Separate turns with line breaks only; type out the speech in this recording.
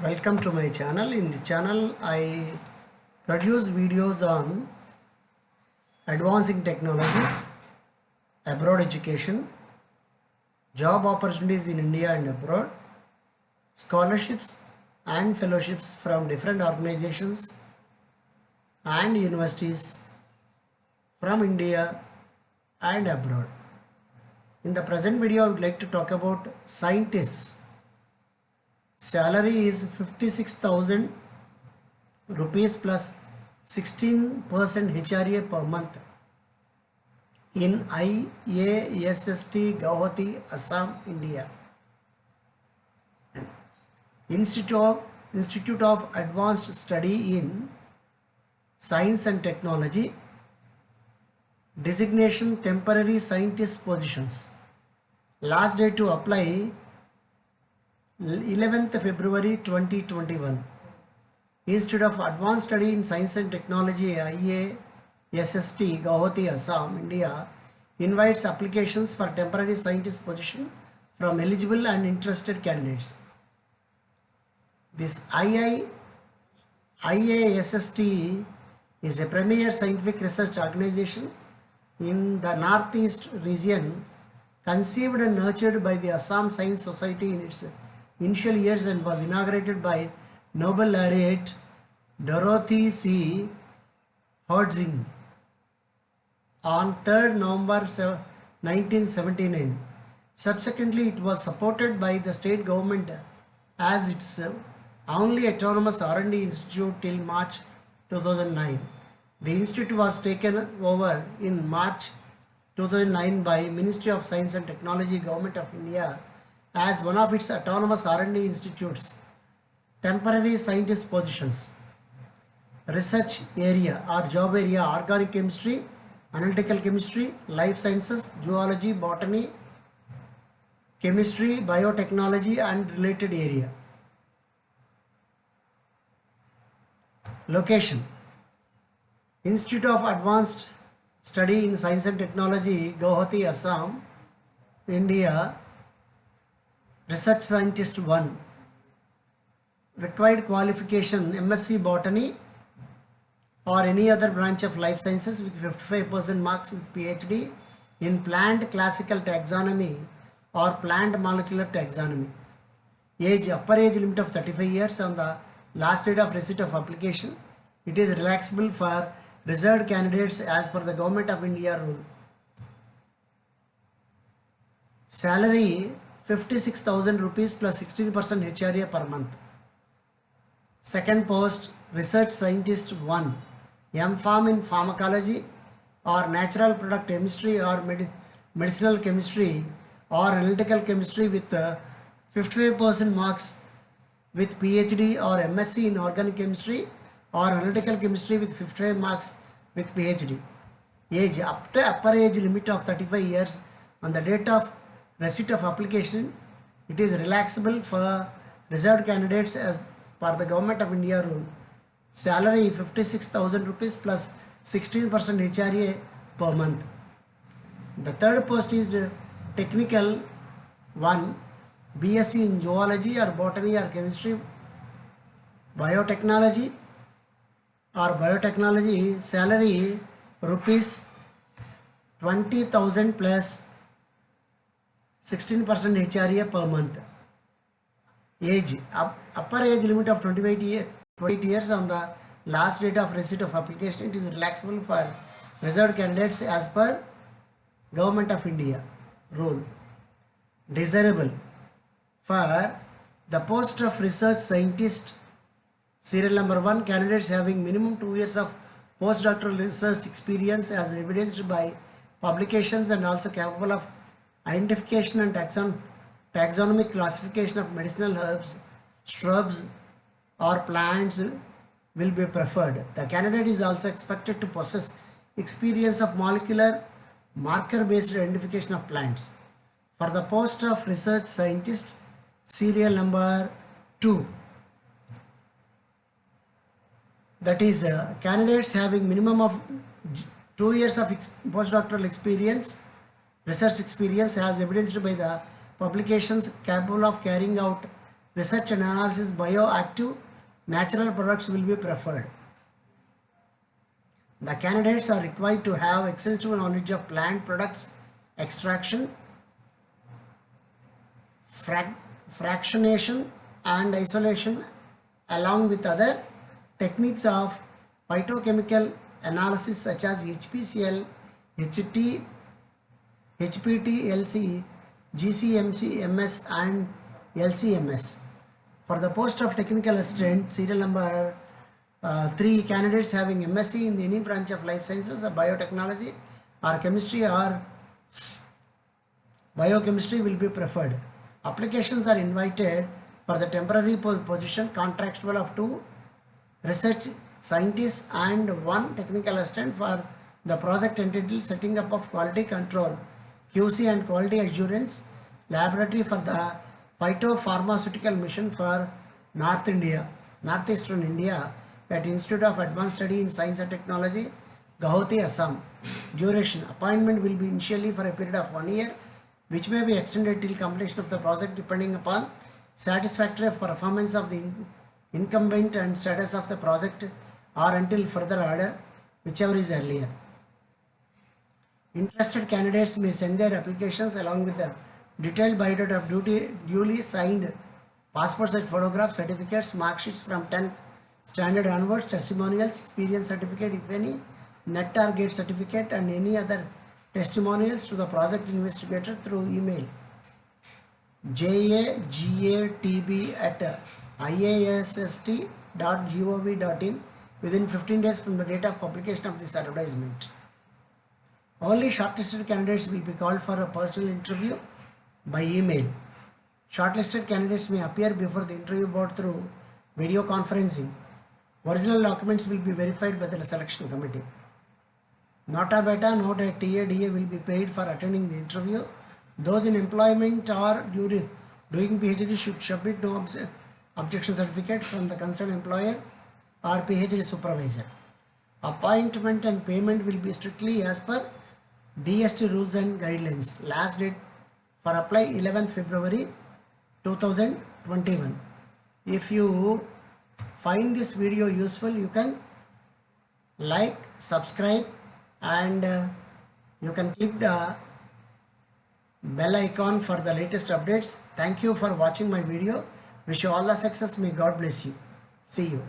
Welcome to my channel. In this channel, I produce videos on advancing technologies, abroad education, job opportunities in India and abroad, scholarships and fellowships from different organizations and universities from India and abroad. In the present video, I would like to talk about scientists. Salary is 56,000 rupees plus 16% HRA per month in IASST Guwahati, Assam, India. Institute of Advanced Study in Science and Technology. Designation temporary scientist positions. Last date to apply 11th February 2021. Institute of Advanced Study in Science and Technology IASST Guwahati, Assam, India invites applications for temporary scientist position from eligible and interested candidates. This IASST is a premier scientific research organization in the Northeast region, conceived and nurtured by the Assam Science Society in its initial years and was inaugurated by Nobel laureate Dorothy C. Hodgkin on 3rd November 1979. Subsequently, it was supported by the state government as its only autonomous R&D institute till March 2009. The institute was taken over in March 2009 by Ministry of Science and Technology, Government of India, as one of its autonomous R&D institutes. Temporary scientist positions. Research area or job area: organic chemistry, analytical chemistry, life sciences, zoology, botany, chemistry, biotechnology and related area. Location: Institute of Advanced Study in Science and Technology, Guwahati, Assam, India. Research Scientist 1. Required qualification: MSc Botany or any other branch of life sciences with 55% marks with PhD in plant classical taxonomy or plant molecular taxonomy. Age: upper age limit of 35 years on the last date of receipt of application. It is relaxable for reserved candidates as per the Government of India rule. Salary: 56,000 rupees plus 16% HRA per month. Second post: Research Scientist 1. M.Pharm in Pharmacology or Natural Product Chemistry or Medicinal Chemistry or Analytical Chemistry with 55% marks with PhD, or MSc in Organic Chemistry or Analytical Chemistry with 55 marks with PhD. Age: up to upper age limit of 35 years on the date of receipt of application. It is relaxable for reserved candidates as per the Government of India rule. Salary: 56,000 rupees plus 16% HRA per month. The third post is Technical 1. BSc in Zoology or Botany or Chemistry, Biotechnology or Biotechnology. Salary: rupees 20,000 plus 16% HRA per month. Age: upper age limit of 28 years on the last date of receipt of application. It is relaxable for reserved candidates as per Government of India rule. Desirable: for the post of research scientist, serial number 1, candidates having minimum 2 years of postdoctoral research experience as evidenced by publications and also capable of identification and taxonomic classification of medicinal herbs, shrubs or plants will be preferred. The candidate is also expected to possess experience of molecular marker based identification of plants. For the post of research scientist, serial number 2, that is candidates having minimum of 2 years of postdoctoral experience, research experience as evidenced by the publications, capable of carrying out research and analysis, bioactive, natural products will be preferred. The candidates are required to have extensive knowledge of plant products, extraction, fractionation and isolation, along with other techniques of phytochemical analysis such as HPCL, HT, HPT-LC, GCMC, MS and LCMS. For the post of technical assistant, serial number 3, candidates having MSc in any branch of life sciences or biotechnology or chemistry or biochemistry will be preferred. Applications are invited for the temporary position contractual of 2 research scientists and 1 technical assistant for the project entitled setting up of quality control, QC and quality assurance laboratory for the phytopharmaceutical mission for Northeastern India at Institute of Advanced Study in Science and Technology, Guwahati, Assam. Duration: appointment will be initially for a period of 1 year, which may be extended till completion of the project depending upon satisfactory performance of the incumbent and status of the project, or until further order, whichever is earlier. Interested candidates may send their applications along with the detailed biodata of duly signed passport size photographs, certificates, mark sheets from 10th standard onwards, testimonials, experience certificate if any, net or gate certificate and any other testimonials to the project investigator through email jagatb@iasst.gov.in within 15 days from the date of publication of this advertisement. Only shortlisted candidates will be called for a personal interview by email. Shortlisted candidates may appear before the interview board through video conferencing. Original documents will be verified by the selection committee. Nota beta, note at TADA will be paid for attending the interview. Those in employment or doing PhD should submit no objection certificate from the concerned employer or PhD supervisor. Appointment and payment will be strictly as per DST rules and guidelines. Last date for apply 11th February 2021. If you find this video useful, you can like, subscribe and you can click the bell icon for the latest updates. Thank you for watching my video. Wish you all the success. May God bless you. See you.